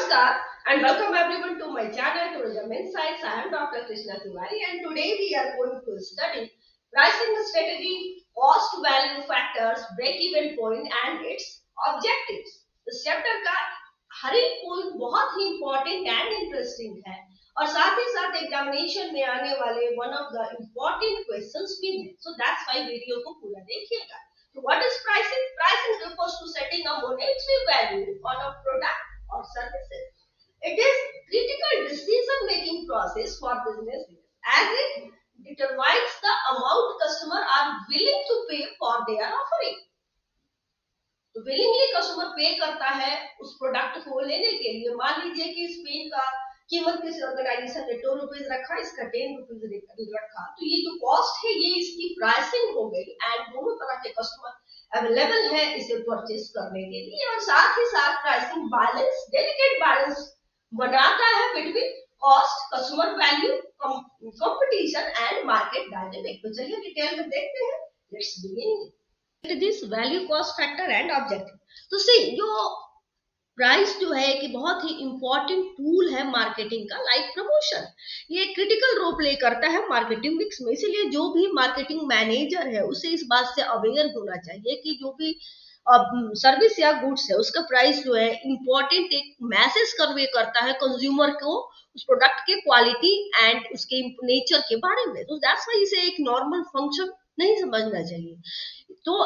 Namaskar and welcome everyone to my channel Tourism Insights. I am Dr. Krishna Tiwari and today we are going to study pricing strategy, cost value factors, break-even point and its objectives. इस chapter का हर एक point बहुत ही important and interesting है और साथ ही साथ examination में आने वाले one of the important questions भी है. सो दैट्स व्हाई वीडियो को पूरा देखिएगा. So what is pricing? Pricing refers to setting a monetary value on a product or services. It is critical decision-making process for businesses as it determines the amount customers are willing to pay for their offering. तो willingly customer पे करता है उस product को लेने के लिए. मान लीजिए कि इस पेन का कीमत किसी ऑर्गेनाइजेशन ने ₹2 रखा, इसका ₹10 रखा, तो ये जो कॉस्ट है ये इसकी प्राइसिंग हो गई एंड दोनों तरह के कस्टमर अवेलेबल है इसे परचेस करने के लिए. और साथ ही साथ प्राइसिंग बैलेंस, डेलिकेट बैलेंस बनाता है between cost, customer value, competition and market dynamic. तो चलिए डिटेल में देखते हैं. Let's begin this value, cost factor and objective. तो सी जो प्राइस जो है कि बहुत ही इंपॉर्टेंट टूल है मार्केटिंग का, लाइक प्रमोशन. ये क्रिटिकल रोल प्ले करता है मार्केटिंग मिक्स में. इसीलिए जो भी मार्केटिंग मैनेजर है उसे इस बात से अवेयर होना चाहिए कि जो भी सर्विस या गुड्स है उसका प्राइस जो है इंपॉर्टेंट एक मैसेज कन्वे करता है कंज्यूमर को उस प्रोडक्ट के क्वालिटी एंड उसके नेचर के बारे में. तो दैट्स व्हाई इसे एक नॉर्मल फंक्शन नहीं समझना चाहिए. तो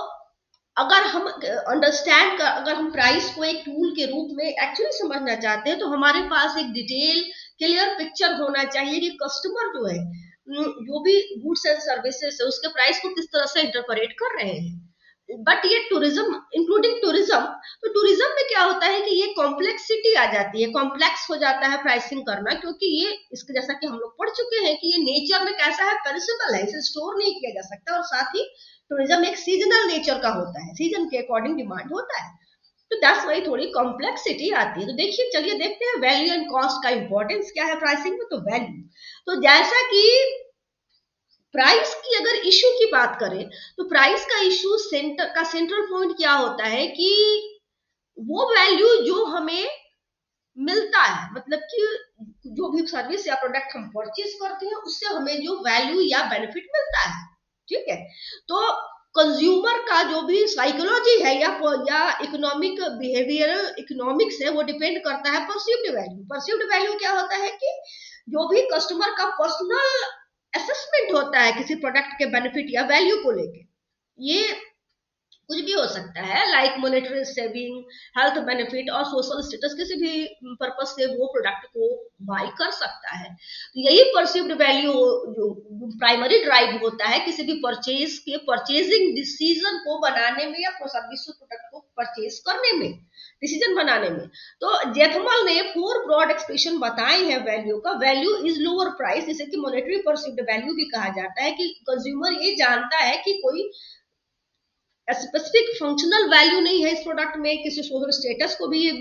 अगर हम अगर हम प्राइस को एक टूल के रूप में एक्चुअली समझना चाहते हैं तो हमारे पास एक डिटेल क्लियर पिक्चर होना चाहिए कि कस्टमर जो है जो भी गुड्स एंड सर्विसेज है उसके प्राइस को किस तरह से इंटरप्रेट कर रहे हैं. बट ये टूरिज्म, इंक्लूडिंग टूरिज्म, तो टूरिज्म में क्या होता है कि ये कॉम्प्लेक्सिटी आ जाती है, कॉम्प्लेक्स हो जाता है प्राइसिंग करना, क्योंकि ये इसके जैसा कि हम लोग पढ़ चुके हैं कि ये नेचर में कैसा है, पेरिशेबल है, इसे स्टोर नहीं किया जा सकता. और साथ ही टूरिज्म एक सीजनल नेचर का होता है, सीजन के अकॉर्डिंग डिमांड होता है. तो दैट्स वाई थोड़ी कॉम्प्लेक्सिटी आती है. तो देखिए, चलिए देखते हैं वैल्यू एंड कॉस्ट का इंपॉर्टेंस क्या है प्राइसिंग में. तो वैल्यू, तो जैसा कि प्राइस की अगर इशू की बात करें तो प्राइस का इशू सेंट्रल पॉइंट क्या होता है कि वो वैल्यू जो हमें मिलता है, मतलब कि जो भी सर्विस या प्रोडक्ट हम परचेज करते हैं उससे हमें जो वैल्यू या बेनिफिट मिलता है, ठीक है. तो कंज्यूमर का जो भी साइकोलॉजी है या इकोनॉमिक बिहेवियरल इकोनॉमिक्स है वो डिपेंड करता है परसीव्ड वैल्यू. परसीव्ड वैल्यू क्या होता है कि जो भी कस्टमर का पर्सनल असेसमेंट होता है किसी प्रोडक्ट के बेनिफिट या वैल्यू को लेके. ये कुछ भी हो सकता है, like monetary saving, health benefit और सोशल स्टेटस. किसी भी पर्पस से वो प्रोडक्ट को बाय कर सकता है. तो यही परसीव्ड वैल्यू जो प्राइमरी ड्राइव होता है किसी भी परचेज के परचेजिंग डिसीजन को बनाने में या सर्विस प्रोडक्ट को परचेज करने में, डिसीजन बनाने में. तो जेथमल ने 4 ब्रॉड एक्सप्रेशन बताए हैं वैल्यू का. वैल्यू इज लोअर प्राइस, जिसे कि मॉनेटरी परसीव्ड वैल्यू भी कहा जाता है, कि कंज्यूमर ये जानता है कि कोई स्पेसिफिक फंक्शनल वैल्यू नहीं है इस प्रोडक्ट में, किसी सोशल स्टेटस को भी ये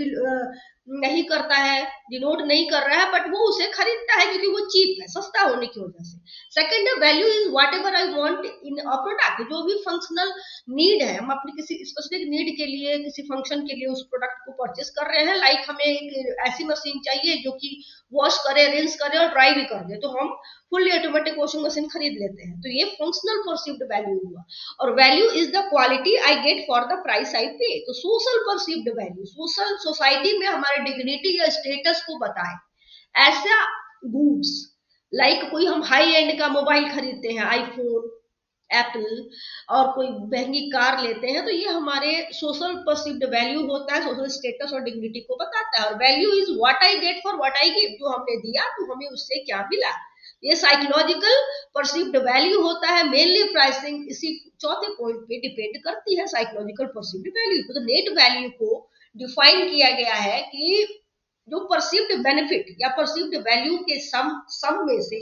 नहीं करता है, डिनोट नहीं कर रहा है, बट वो उसे खरीदता है क्योंकि वो चीप है, सस्ता होने की वजह से. Second, value is what ever I want in a product. जो भी फंक्शनल नीड है, हम अपनी किसी स्पेसिफिक नीड के लिए, किसी फंक्शन के लिए उस प्रोडक्ट को परचेस कर रहे हैं. लाइक हमें एक ऐसी मशीन चाहिए जो कि वॉश करे, रिंस करे और ड्राई भी कर दे, तो हम फुल्ली ऑटोमेटिक वॉशिंग मशीन खरीद लेते हैं. तो ये फंक्शनल परसीव्ड वैल्यू हुआ. और value is the quality I get for the price I पे. तो social perceived value, social society में हमारे डिग्निटी या स्टेटस को बताए. ऐसा गुड्स, लाइक कोई हम हाई एंड का मोबाइल खरीदते हैं, आईफोन, एप्पल, और कोई महंगी कार लेते हैं, तो ये हमारे सोशल परसीव्ड वैल्यू होता है, सोशल स्टेटस और डिग्निटी को बताता है. और value is what I get for what I give. जो हमने दिया तो हमें उससे क्या मिला. ये साइकोलॉजिकल परसीव्ड वैल्यू होता है. मेनली प्राइसिंग इसी चौथे पॉइंट पे डिपेंड करती है, साइकोलॉजिकल परसीव्ड वैल्यू. तो नेट वैल्यू को डिफाइन किया गया है कि जो परसीव्ड बेनिफिट या परसीव्ड वैल्यू के सम में से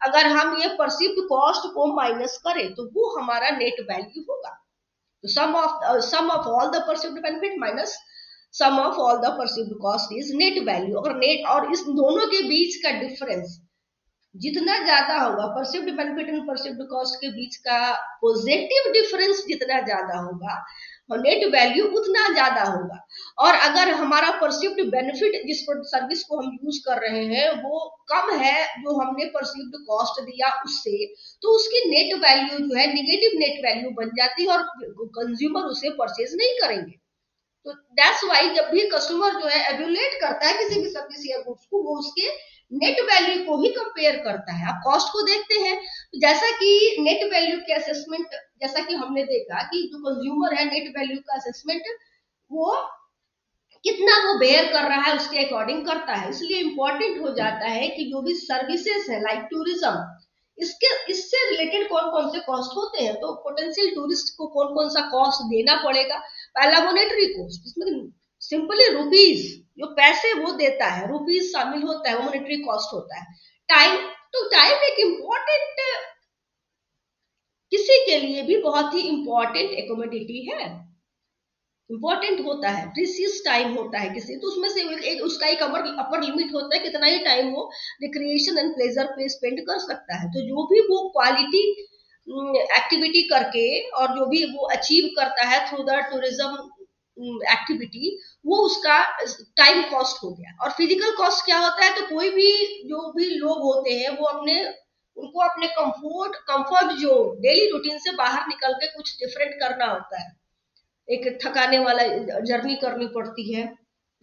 अगर हम ये परसीव्ड कॉस्ट को माइनस करें तो वो हमारा नेट वैल्यू होगा. तो sum of all the perceived benefit minus sum of all the perceived cost is net value. और नेट और इस दोनों के बीच का डिफरेंस जितना ज्यादा होगा, perceived benefit and perceived cost के बीच का पॉजिटिव डिफरेंस जितना ज्यादा होगा, और नेट वैल्यू उतना ज्यादा होगा। और अगर हमारा परसिव्ड बेनिफिट जिस सर्विस को हम यूज कर रहे हैं वो कम है जो हमने परसिव्ड कॉस्ट दिया उससे, तो उसकी नेट वैल्यू जो है नेगेटिव नेट वैल्यू बन जाती है और कंज्यूमर उसे परचेज नहीं करेंगे। तो दैट्स वाई जब भी कस्टमर जो है एवेल्यूएट करता है किसी भी सर्विस या गुड्स को, वो उसके नेट वैल्यू को ही कंपेयर करता है। आप कॉस्ट को देखते हैं जैसा कि नेट वैल्यू के असेसमेंट, जैसा कि हमने देखा कि जो कंज्यूमर है नेट वैल्यू का असेसमेंट वो कितना वो बेयर कर रहा है उसके अकॉर्डिंग करता है। इसलिए इंपॉर्टेंट हो जाता है कि जो भी सर्विसेज है लाइक टूरिज्म, इससे रिलेटेड कौन कौन से कॉस्ट होते हैं। तो पोटेंशियल टूरिस्ट को कौन कौन सा कॉस्ट देना पड़ेगा। पहला मॉनेटरी कॉस्ट, इसमें सिंपली रुपीज जो पैसे वो देता है, रुपीज शामिल होता है, वो मॉनेटरी कॉस्ट होता है। टाइम, तो टाइम एक इम्पोर्टेंट, किसी के लिए भी बहुत ही इंपॉर्टेंट एकमोडिटी है, इंपॉर्टेंट होता है, प्रीसियस टाइम होता है किसी, तो उसमें से उसका एक अपर लिमिट होता है कितना ही टाइम वो रिक्रिएशन एंड प्लेजर पे स्पेंड कर सकता है। तो जो भी वो क्वालिटी एक्टिविटी करके और जो भी वो अचीव करता है थ्रू द टूरिज्म एक्टिविटी, वो उसका टाइम कॉस्ट हो गया। और फिजिकल कॉस्ट क्या होता है, तो कोई भी जो भी लोग होते हैं वो उनको अपने कंफर्ट जो डेली रूटीन से बाहर निकल के कुछ डिफरेंट करना होता है, एक थकाने वाला जर्नी करनी पड़ती है,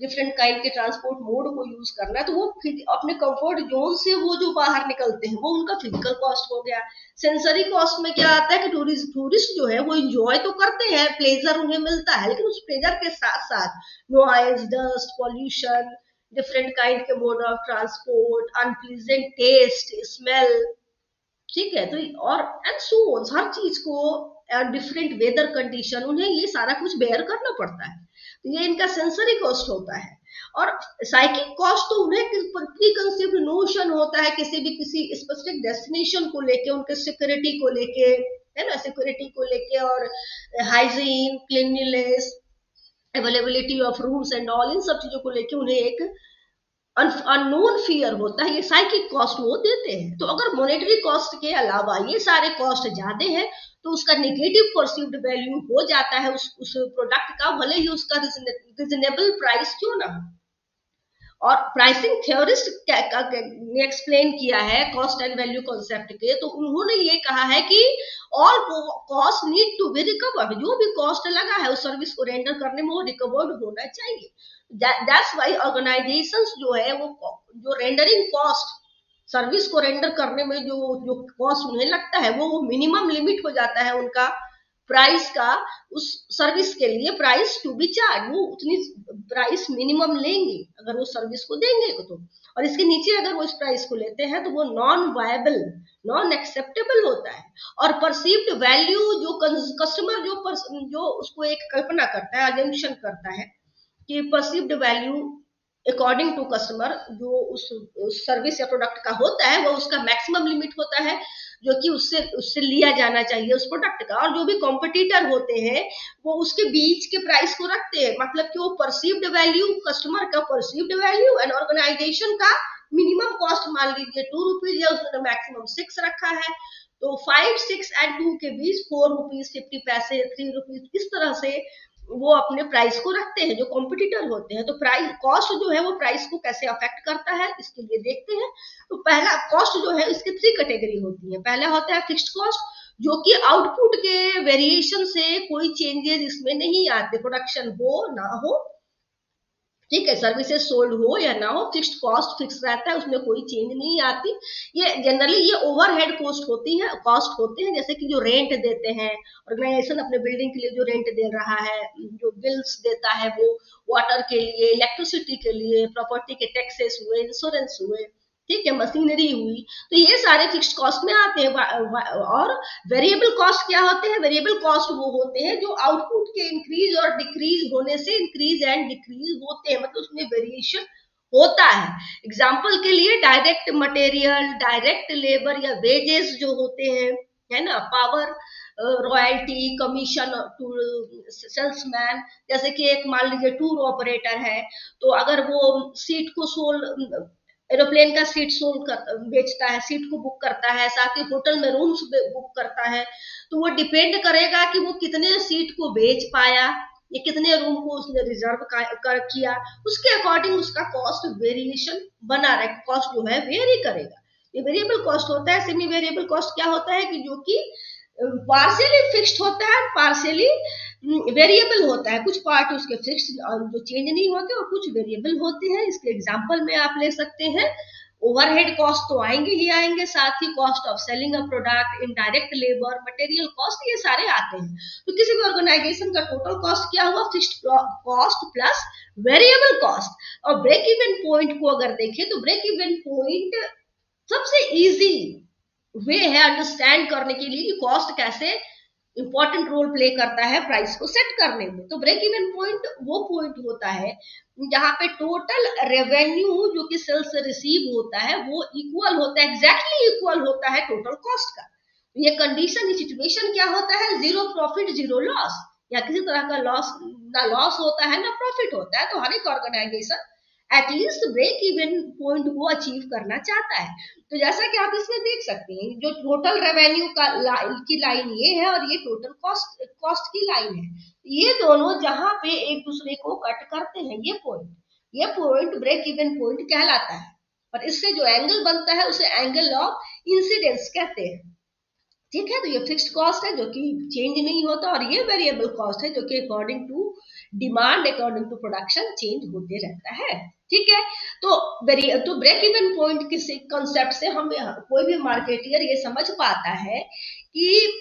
डिफरेंट काइंड के ट्रांसपोर्ट मोड को यूज करना है, तो वो अपने कंफर्ट जोन से वो जो बाहर निकलते हैं वो उनका फिजिकल कॉस्ट हो गया। सेंसरी कॉस्ट में क्या आता है कि टूरिस्ट जो है वो इंजॉय तो करते हैं, प्लेजर उन्हें मिलता है, लेकिन उस प्लेजर के साथ साथ noise, dust, pollution, different kind के mode of transport, unpleasant taste, smell, ठीक है। तो और एंड सो हर चीज को डिफरेंट वेदर कंडीशन, उन्हें ये सारा कुछ बेयर करना पड़ता है। तो ये इनका सेंसरी कॉस्ट होता है। और साइकिक कॉस्ट तो उन्हें प्री कंसीव्ड नोशन होता है किसी स्पेसिफिक डेस्टिनेशन को लेके, उनके सिक्योरिटी को लेके, है ना, सिक्योरिटी को लेके और hygiene, cleanliness, availability of rooms and all, इन सब चीजों को लेके उन्हें एक अननोन फियर होता है। ये साइकिक कॉस्ट वो देते हैं। तो अगर मॉनेटरी कॉस्ट के अलावा ये सारे कॉस्ट ज्यादा है तो उसका नेगेटिव परसीव्ड वैल्यू हो जाता है उस प्रोडक्ट का, भले ही उसका रिजनेबल प्राइस क्यों ना हो। और प्राइसिंग थ्योरिस्ट ने एक्सप्लेन किया है कॉस्ट एंड वैल्यू कॉन्सेप्ट के, तो उन्होंने ये कहा है कि all cost need to be recovered, जो भी कॉस्ट लगा है उस सर्विस को रेंडर करने में वो रिकवर्ड होना चाहिए। दैट्स व्हाई ऑर्गेनाइजेशंस जो है वो जो रेंडरिंग कॉस्ट, सर्विस को रेंडर करने में जो कॉस्ट उन्हें लगता है वो मिनिमम लिमिट हो जाता है उनका प्राइस का, उस सर्विस के लिए प्राइस टू बी चार्ज, वो उतनी प्राइस मिनिमम लेंगे अगर वो सर्विस को देंगे तो। और इसके नीचे अगर वो इस प्राइस को लेते हैं तो वो नॉन वायबल, नॉन एक्सेप्टेबल होता है। और परसीव्ड वैल्यू जो कस्टमर जो उसको एक कल्पना करता है, अजम्पशन करता है कि perceived value according to customer जो उस सर्विस या प्रोडक्ट का होता है वो उसका मैक्सिमम लिमिट होता है जो कि उससे लिया जाना चाहिए उस प्रोडक्ट का। और जो भी कॉम्पिटिटर होते हैं वो उसके बीच के प्राइस को रखते हैं, मतलब कि वो परसीव्ड वैल्यू, कस्टमर का परसीव्ड वैल्यू एंड ऑर्गेनाइजेशन का मिनिमम कॉस्ट मान लीजिए 2 रुपीज है, उसने मैक्सिमम 6 रखा है, तो 5, 6 एंड 2 के बीच 4 रुपीज 50 पैसे, 3 रुपीज, इस तरह से वो अपने प्राइस को रखते हैं जो कॉम्पिटिटर होते हैं। तो प्राइस कॉस्ट जो है वो प्राइस को कैसे अफेक्ट करता है इसके लिए देखते हैं। तो पहला कॉस्ट जो है इसके 3 कैटेगरी होती है। पहला होता है फिक्स्ड कॉस्ट, जो कि आउटपुट के वेरिएशन से कोई चेंजेस इसमें नहीं आते, प्रोडक्शन हो ना हो, ठीक है, सर्विसेज सोल्ड हो या ना हो, फिक्स्ड कॉस्ट फिक्स रहता है, उसमें कोई चेंज नहीं आती। ये जनरली ये ओवरहेड कॉस्ट होते हैं, जैसे कि जो रेंट देते हैं ऑर्गेनाइजेशन अपने बिल्डिंग के लिए, जो रेंट दे रहा है, जो बिल्स देता है वो वाटर के लिए, इलेक्ट्रिसिटी के लिए, प्रॉपर्टी के टैक्सेस हुए, इंश्योरेंस हुए, ठीक है, मशीनरी हुई, तो ये सारे फिक्स्ड कॉस्ट में आते हैं। और वेरिएबल कॉस्ट क्या होते हैं? वेरिएबल कॉस्ट वो होते हैं जो आउटपुट के इंक्रीज और डिक्रीज होने से इंक्रीज एंड डिक्रीज होते हैं, मतलब उसमें वेरिएशन होता है। एग्जाम्पल के लिए डायरेक्ट मटेरियल, डायरेक्ट लेबर या वेजेस जो होते हैं, है ना, power, royalty, commission to salesman, जैसे कि एक मान लीजिए टूर ऑपरेटर है, तो अगर वो सीट को एरोप्लेन का सीट बेचता है, सीट को बुक करता है, साथ ही होटल में रूम्स बुक करता है। तो वो डिपेंड करेगा कि वो कितने सीट को बेच पाया, ये कितने रूम को उसने रिजर्व किया, उसके अकॉर्डिंग उसका कॉस्ट वेरिएशन बना रहे, कॉस्ट जो है वेरी करेगा। ये वेरिएबल कॉस्ट होता है। सेमी वेरिएबल कॉस्ट क्या होता है कि जो कि पार्शियली फिक्स्ड होता है, पार्शियली वेरिएबल होता है। कुछ पार्ट उसके फिक्स्ड जो चेंज नहीं होते और कुछ वेरिएबल होते हैं। इसके एग्जांपल में आप ले सकते हैं ओवरहेड कॉस्ट तो आएंगे ही आएंगे, साथ ही cost of selling a product, indirect labour, material cost, ये सारे आते हैं। तो किसी भी ऑर्गेनाइजेशन का टोटल कॉस्ट क्या हुआ, fixed cost plus variable cost. और ब्रेक इवन पॉइंट को अगर देखें तो ब्रेक इवन पॉइंट सबसे इजी वे है अंडरस्टैंड करने के लिए कि कॉस्ट कैसे इंपॉर्टेंट रोल प्ले करता है प्राइस को सेट करने में। तो ब्रेक इवन पॉइंट वो पॉइंट होता है जहां पे टोटल रेवेन्यू जो कि सेल्स से रिसीव होता है वो इक्वल होता है, एग्जैक्टली इक्वल होता है टोटल कॉस्ट का। ये कंडीशन, ये सिचुएशन क्या होता है, जीरो प्रॉफिट जीरो लॉस, या किसी तरह का लॉस, ना लॉस होता है ना प्रॉफिट होता है। तो हर एक organisation at least break even point को अचीव करना चाहता है। तो जैसा कि आप इसमें देख सकते हैं, जो टोटल रेवेन्यू की लाइन ये है और ये टोटल कॉस्ट की लाइन है, ये दोनों जहां पे एक दूसरे को कट करते हैं, ये पॉइंट ब्रेक इवन पॉइंट कहलाता है। और इससे जो एंगल बनता है उसे एंगल ऑफ इंसिडेंस कहते हैं। ठीक है, तो ये फिक्स्ड कॉस्ट है जो कि चेंज नहीं होता, और ये वेरिएबल कॉस्ट है जो कि according to demand, according to production change होते रहता है। ठीक है, तो ब्रेक इवन पॉइंट किसी कंसेप्ट से हम कोई भी मार्केटियर ये समझ पाता है कि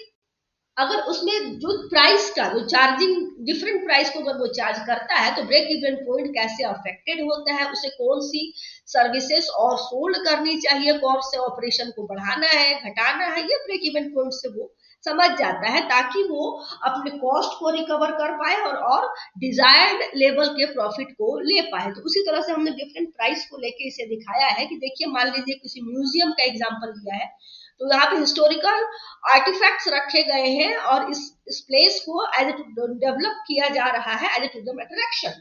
अगर उसमें जो प्राइस का जो चार्जिंग डिफरेंट प्राइस को अगर वो चार्ज करता है तो ब्रेक इवन पॉइंट कैसे अफेक्टेड होता है, उसे कौन सी सर्विसेज और सोल्ड करनी चाहिए, कौन से ऑपरेशन को बढ़ाना है घटाना है, ये ब्रेक इवन पॉइंट से वो समझ जाता है, ताकि वो अपने कॉस्ट को रिकवर कर पाए और डिजायर्ड लेवल के प्रॉफिट को ले पाए। तो उसी तरह से हमने डिफरेंट प्राइस को लेके इसे दिखाया है कि देखिए, मान लीजिए किसी म्यूजियम का एग्जाम्पल दिया है, तो यहाँ पे हिस्टोरिकल आर्टिफैक्ट्स रखे गए हैं और इस प्लेस को एज ए डेवलप किया जा रहा है एज ए टूरिज्म अट्रैक्शन।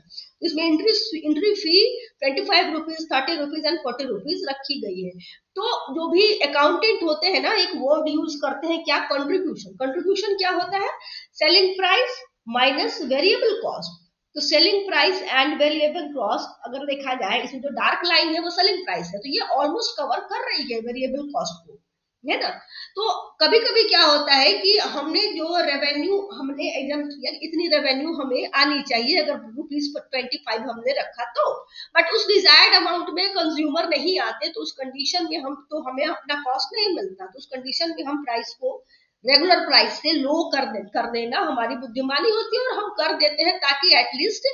इसमें entry fee 25 rupees, 30 rupees and 40 rupees रखी गई है। तो जो भी अकाउंटेंट होते हैं ना, एक वर्ड यूज करते हैं क्या, कंट्रीब्यूशन। कंट्रीब्यूशन क्या होता है, selling price minus variable cost. तो selling price and variable cost अगर देखा जाए, इसमें जो डार्क लाइन है वो सेलिंग प्राइस है, तो ये ऑलमोस्ट कवर कर रही है वेरिएबल कॉस्ट को, है ना। तो कभी कभी क्या होता है कि हमने जो रेवेन्यू हमने एग्जाम किया, इतनी रेवेन्यू हमें आनी चाहिए अगर ₹25 हमने रखा तो, बट उस डिजायर्ड अमाउंट में कंज्यूमर नहीं आते, तो उस कंडीशन में हमें अपना कॉस्ट नहीं मिलता। तो उस कंडीशन में हम प्राइस को रेगुलर प्राइस से लो कर देना हमारी बुद्धिमानी होती है, और हम कर देते हैं ताकि at least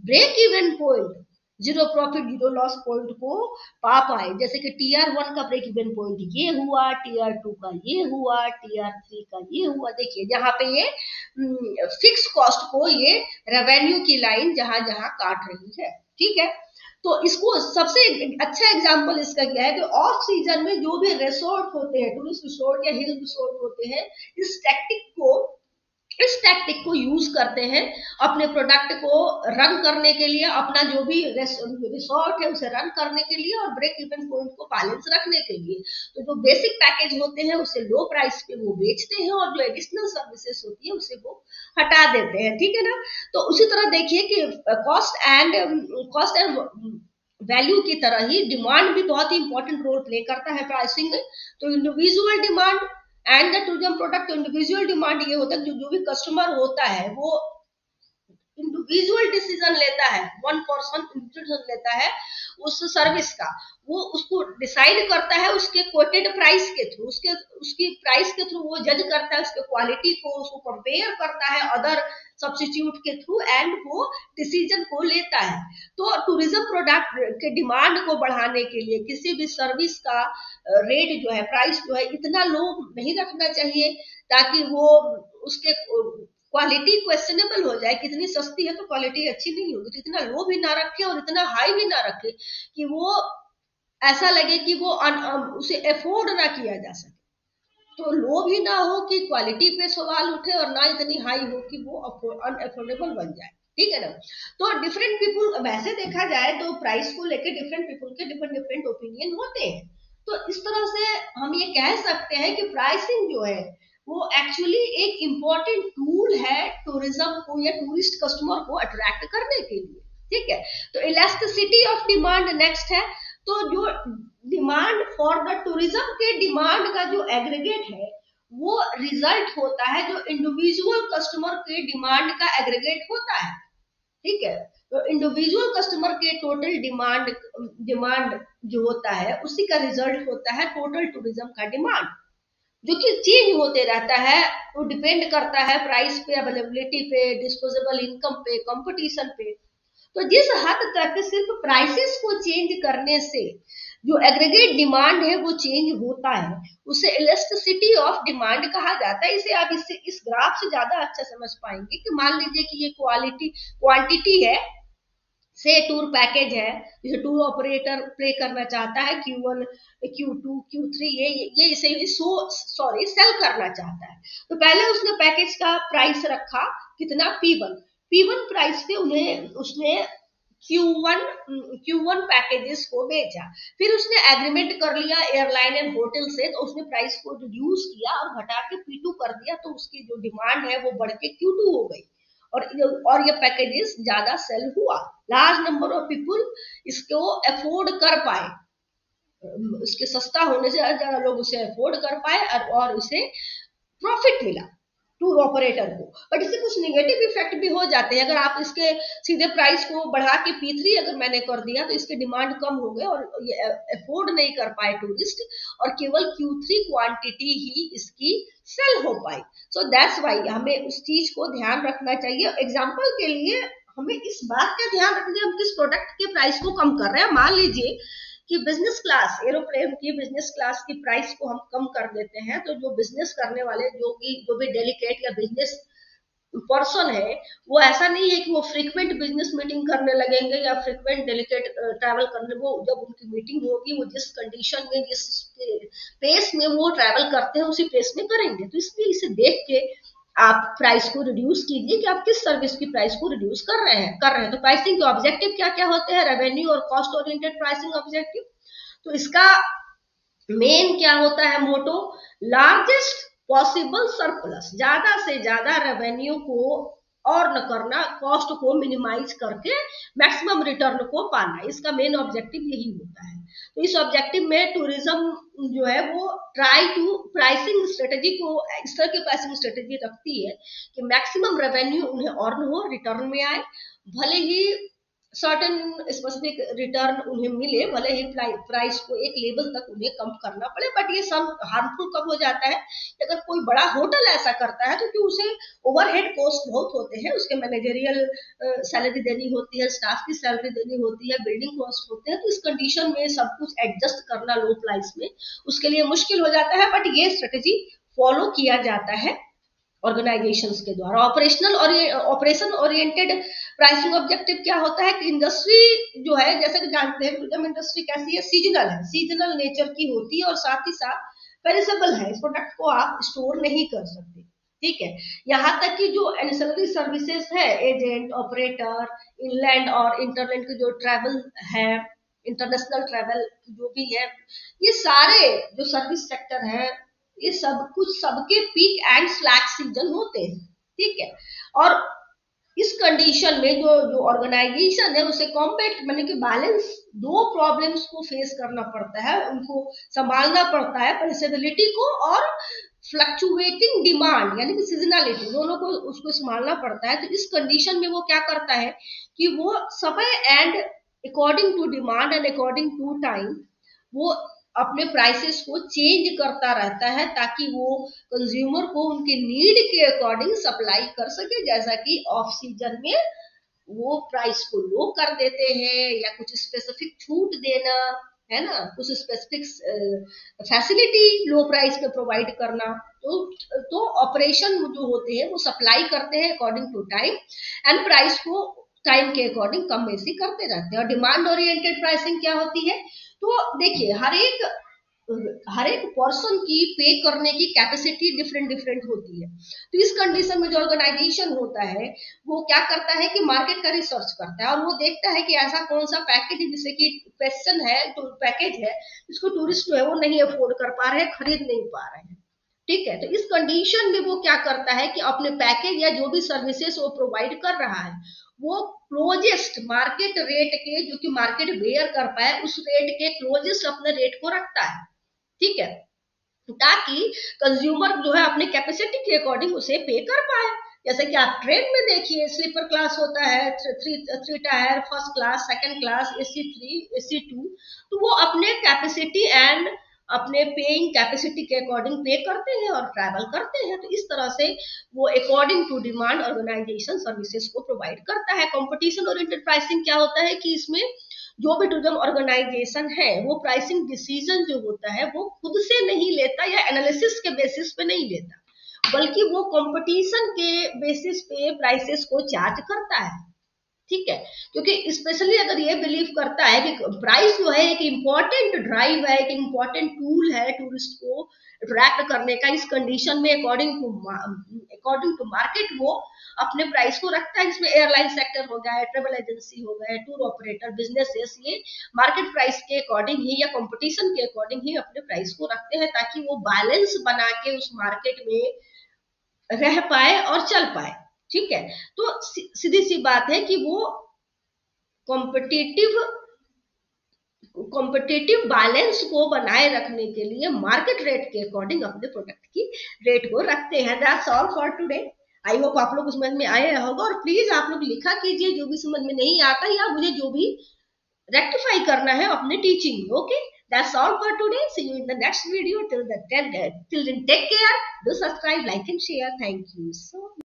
break even point, zero profit zero loss point को पा पाए। जैसे कि TR1 का ब्रेक इवन पॉइंट ये हुआ, TR2 का ये हुआ, TR3 का ये हुआ। देखिए जहां पे ये फिक्स कॉस्ट को ये रेवेन्यू की लाइन जहां जहां काट रही है। ठीक है, तो इसको सबसे अच्छा एग्जांपल इसका क्या है कि ऑफ सीजन में जो भी रिसोर्ट होते हैं, टूरिस्ट रिसोर्ट या हिल रिसोर्ट होते हैं, इस टैक्टिक को यूज करते हैं अपने प्रोडक्ट को रन करने के लिए, अपना जो भी रिसोर्ट है उसे रन करने के लिए और ब्रेक इवन पॉइंट को बैलेंस रखने के लिए। तो जो बेसिक पैकेज होते हैं उसे लो प्राइस पे वो बेचते हैं, और जो एडिशनल सर्विसेज होती है उसे वो हटा देते हैं। ठीक है ना। तो उसी तरह देखिए कि कॉस्ट एंड वैल्यू की तरह ही डिमांड भी बहुत ही इंपॉर्टेंट रोल प्ले करता है प्राइसिंग में। तो individual demand and the tourism product, individual demand ये होता है जो भी कस्टमर होता है वो इंडिविजुअल डिसीजन लेता है, वन पर्सन डिसीजन लेता है उस सर्विस का, वो उसको डिसाइड करता है उसके कोटेड प्राइस के थ्रू, उसकी प्राइस के थ्रू वो जज करता है उसके क्वालिटी को, उसको कंपेयर करता है अदर सब्स्टिट्यूट के थ्रू, एंड वो डिसीजन को लेता है। तो टूरिज्म प्रोडक्ट के डिमांड को बढ़ाने के लिए किसी भी सर्विस का रेट जो है, प्राइस जो है, इतना लो नहीं रखना चाहिए ताकि वो उसके क्वालिटी क्वेश्चनेबल हो जाए। कितनी सस्ती है तो क्वालिटी अच्छी नहीं होगी, तो इतना लो भी ना रखे और इतना हाई भी ना रखे कि वो ऐसा लगे कि वो उसे अफोर्ड ना किया जा सके। तो लो भी ना हो कि क्वालिटी पे सवाल उठे, और ना इतनी हाई हो कि वो अनअफोर्डेबल बन जाए। ठीक है ना। तो डिफरेंट पीपुल, वैसे देखा जाए तो प्राइस को लेके डिफरेंट पीपुल के डिफरेंट डिफरेंट ओपिनियन होते हैं। तो इस तरह से हम ये कह सकते हैं कि प्राइसिंग जो है वो एक्चुअली एक इम्पोर्टेंट टूल है टूरिज्म को या टूरिस्ट कस्टमर को अट्रैक्ट करने के लिए। ठीक है, तो इलास्टिसिटी ऑफ डिमांड नेक्स्ट है। तो जो डिमांड फॉर द टूरिज्म के डिमांड का जो एग्रीगेट है वो रिजल्ट होता है जो इंडिविजुअल कस्टमर के डिमांड का एग्रीगेट होता है। ठीक है, तो इंडिविजुअल कस्टमर के टोटल डिमांड डिमांड जो होता है उसी का रिजल्ट होता है टोटल टूरिज्म का डिमांड, जो कि चेंज होते रहता है। वो डिपेंड करता है प्राइस पे, अवेलेबिलिटी पे, डिस्पोजेबल इनकम पे, कंपटीशन पे। तो जिस हद तक सिर्फ प्राइसेस को चेंज करने से जो एग्रीगेट डिमांड है वो चेंज होता है उसे इलास्टिसिटी ऑफ डिमांड कहा जाता है। इसे आप इससे इस ग्राफ से ज्यादा अच्छा समझ पाएंगे कि मान लीजिए कि ये क्वांटिटी है, से टूर पैकेज है, जैसे टूर ऑपरेटर पे करना चाहता है Q1 Q2 Q3, ये इसे सॉरी सेल करना चाहता है। तो पहले उसने पैकेज का प्राइस रखा कितना, P1 प्राइस पे उन्हें उसने Q1 पैकेजेस को बेचा। फिर उसने एग्रीमेंट कर लिया एयरलाइन एंड होटल से, तो उसने प्राइस को रिड्यूस किया और घटा के P2 कर दिया, तो उसकी जो डिमांड है वो बढ़ के Q2 हो गई और ये पैकेजेस ज्यादा सेल हुआ। लार्ज नंबर ऑफ पीपुल इसको अफोर्ड कर पाए, इसके सस्ता होने से ज्यादा लोग उसे अफोर्ड कर पाए और उसे प्रॉफिट मिला टूर ऑपरेटर को। बट इससे कुछ नेगेटिव इफेक्ट भी हो जाते हैं। अगर आप इसके सीधे प्राइस को बढ़ा के P3 अगर मैंने कर दिया तो इसके डिमांड कम हो गए और ये अफोर्ड नहीं कर पाए टूरिस्ट, और केवल Q3 क्वांटिटी ही इसकी सेल हो पाई। सो दैट्स वाई हमें उस चीज को ध्यान रखना चाहिए। एग्जाम्पल के लिए हमें इस बात का ध्यान रखना, हम किस प्रोडक्ट के प्राइस को कम कर रहे हैं। मान लीजिए कि बिजनेस क्लास एरोप्लेन की बिजनेस क्लास की प्राइस को हम कम कर देते हैं, तो जो बिजनेस करने वाले जो भी डेलीकेट या बिजनेस पर्सन है वो ऐसा नहीं है कि वो फ्रीक्वेंट बिजनेस मीटिंग करने लगेंगे या फ्रीक्वेंट डेलीकेट ट्रैवल करने, वो जब उनकी मीटिंग होगी वो जिस कंडीशन में जिस पेस में वो ट्रैवल करते हैं उसी पेस में करेंगे। तो इसलिए इसे देख के आप प्राइस को रिड्यूस कीजिए कि आप किस सर्विस की प्राइस को रिड्यूस कर रहे हैं। तो प्राइसिंग के ऑब्जेक्टिव क्या क्या होते हैं, रेवेन्यू और कॉस्ट ओरिएंटेड प्राइसिंग ऑब्जेक्टिव। तो इसका मेन क्या होता है मोटो, लार्जेस्ट पॉसिबल सरप्लस, ज्यादा से ज्यादा रेवेन्यू को अर्न करना, कॉस्ट को मिनिमाइज करके मैक्सिमम रिटर्न को पाना, इसका मेन ऑब्जेक्टिव यही होता है। तो इस ऑब्जेक्टिव में टूरिज्म जो है वो ट्राई टू प्राइसिंग स्ट्रेटेजी को इस तरह की प्राइसिंग स्ट्रेटेजी रखती है कि मैक्सिमम रेवेन्यू उन्हें अर्न हो, रिटर्न में आए, भले ही सर्टेन स्पेसिफिक रिटर्न उन्हें मिले, भले ही प्राइस को एक लेवल तक उन्हें कम करना पड़े। बट ये सब हार्मफुल कब हो जाता है, अगर कोई बड़ा होटल ऐसा करता है तो क्योंकि उसे ओवरहेड कॉस्ट बहुत होते हैं, उसके मैनेजरियल सैलरी देनी होती है, स्टाफ की सैलरी देनी होती है, बिल्डिंग कॉस्ट होते हैं। तो इस कंडीशन में सब कुछ एडजस्ट करना लो प्राइस में उसके लिए मुश्किल हो जाता है। बट ये स्ट्रेटेजी फॉलो किया जाता है ऑर्गेनाइजेशंस के द्वारा। ऑपरेशन ओरिएंटेड प्राइसिंग ऑब्जेक्टिव क्या होता है कि इंडस्ट्री जो है, जैसे कि जानते हैं टूरिज्म इंडस्ट्री कैसी है, सीजनल नेचर की होती है और साथ ही साथ पेरिसेबल है, इस प्रोडक्ट को आप स्टोर नहीं कर सकते। ठीक है, यहाँ तक कि जो एंसिलरी सर्विसेज है, एजेंट, ऑपरेटर, इनलैंड और इंटरलैंड के जो ट्रैवल है, इंटरनेशनल ट्रैवल जो भी है, ये सारे जो सर्विस सेक्टर है, ये सब कुछ सबके पीक एंड स्लैक सीजन होते हैं। ठीक है, और इस कंडीशन में जो ऑर्गेनाइजेशन है उसे कॉम्पैक्ट मैंने कि बैलेंस दो प्रॉब्लम्स को फेस करना पड़ता है, उनको संभालना पड़ता है, पेरिसेबिलिटी को और फ्लक्चुएटिंग डिमांड यानी कि सीजनलिटी, दोनों को उसको संभालना पड़ता है। तो इस कंडीशन में वो क्या करता है कि वो समय and according to demand and according to time वो अपने प्राइसेस को चेंज करता रहता है ताकि वो कंज्यूमर को उनके नीड के अकॉर्डिंग सप्लाई कर सके। जैसा कि ऑफ सीजन में वो प्राइस को लो कर देते हैं या कुछ स्पेसिफिक छूट देना है ना, कुछ स्पेसिफिक फैसिलिटी लो प्राइस पे प्रोवाइड करना। तो ऑपरेशन जो होते हैं वो सप्लाई करते हैं according to time and price को टाइम के अकॉर्डिंग कम बेसी करते रहते हैं। और डिमांड ओरिएंटेड प्राइसिंग क्या होती है, तो देखिए हर एक हर एक पर्सन की पे करने की कैपेसिटी डिफरेंट डिफरेंट होती है। तो इस कंडीशन में जो ऑर्गेनाइजेशन होता है वो क्या करता है कि मार्केट का रिसर्च करता है और वो देखता है कि ऐसा कौन सा पैकेज है, जिससे कि क्वेश्चन है, तो पैकेज है जिसको टूरिस्ट जो है वो नहीं अफोर्ड कर पा रहे हैं, खरीद नहीं पा रहे हैं। ठीक है, तो इस कंडीशन में वो क्या करता है कि अपने पैकेज या जो भी सर्विसेज वो प्रोवाइड कर रहा है वो क्लोजेस्ट मार्केट रेट के, जो कि मार्केट बेयर कर पाए उस रेट के क्लोजेस्ट अपने रेट को रखता है। ठीक है, ताकि कंज्यूमर जो है अपनी कैपेसिटी के अकॉर्डिंग उसे पे कर पाए। जैसे कि आप ट्रेन में देखिए, स्लीपर क्लास होता है, three tier, first class, second class, AC3, AC2, तो वो अपने कैपेसिटी एंड अपने पेइंग कैपेसिटी के अकॉर्डिंग पे करते हैं और ट्रैवल करते हैं। तो इस तरह से वो according to demand organisation services को प्रोवाइड करता है। कंपटीशन ओरिएंटेड प्राइसिंग क्या होता है कि इसमें जो भी टूरिज्म ऑर्गेनाइजेशन है वो प्राइसिंग डिसीजन जो होता है वो खुद से नहीं लेता या एनालिसिस के बेसिस पे नहीं लेता, बल्कि वो कंपटीशन के बेसिस पे प्राइसेस को चार्ज करता है। ठीक है, क्योंकि स्पेशली अगर ये बिलीव करता है कि प्राइस जो है एक इम्पॉर्टेंट ड्राइव है, एक इम्पॉर्टेंट टूल है टूरिस्ट को अट्रैक्ट करने का, इस कंडीशन में अकॉर्डिंग टू मार्केट वो अपने प्राइस को रखता है, जिसमें एयरलाइन सेक्टर हो गया, ट्रेवल एजेंसी हो गए, टूर ऑपरेटर, बिजनेसेस, ये मार्केट प्राइस के अकॉर्डिंग ही या कंपटीशन के अकॉर्डिंग ही अपने प्राइस को रखते हैं, ताकि वो बैलेंस बना के उस मार्केट में रह पाए और चल पाए। ठीक है, तो सीधी सी बात है कि वो कॉम्पिटिटिव कॉम्पिटिटिव बैलेंस को बनाए रखने के लिए मार्केट रेट के अकॉर्डिंग अपने प्रोडक्ट की रेट को रखते हैं। That's all for today. I hope आप लोग समझ में आया होगा, और प्लीज आप लोग लिखा कीजिए जो भी समझ में नहीं आता या मुझे जो भी रेक्टिफाई करना है अपने टीचिंग में। Okay, that's all for today, see you in the next video. Till then take care, do subscribe, like and share. Thank you so much.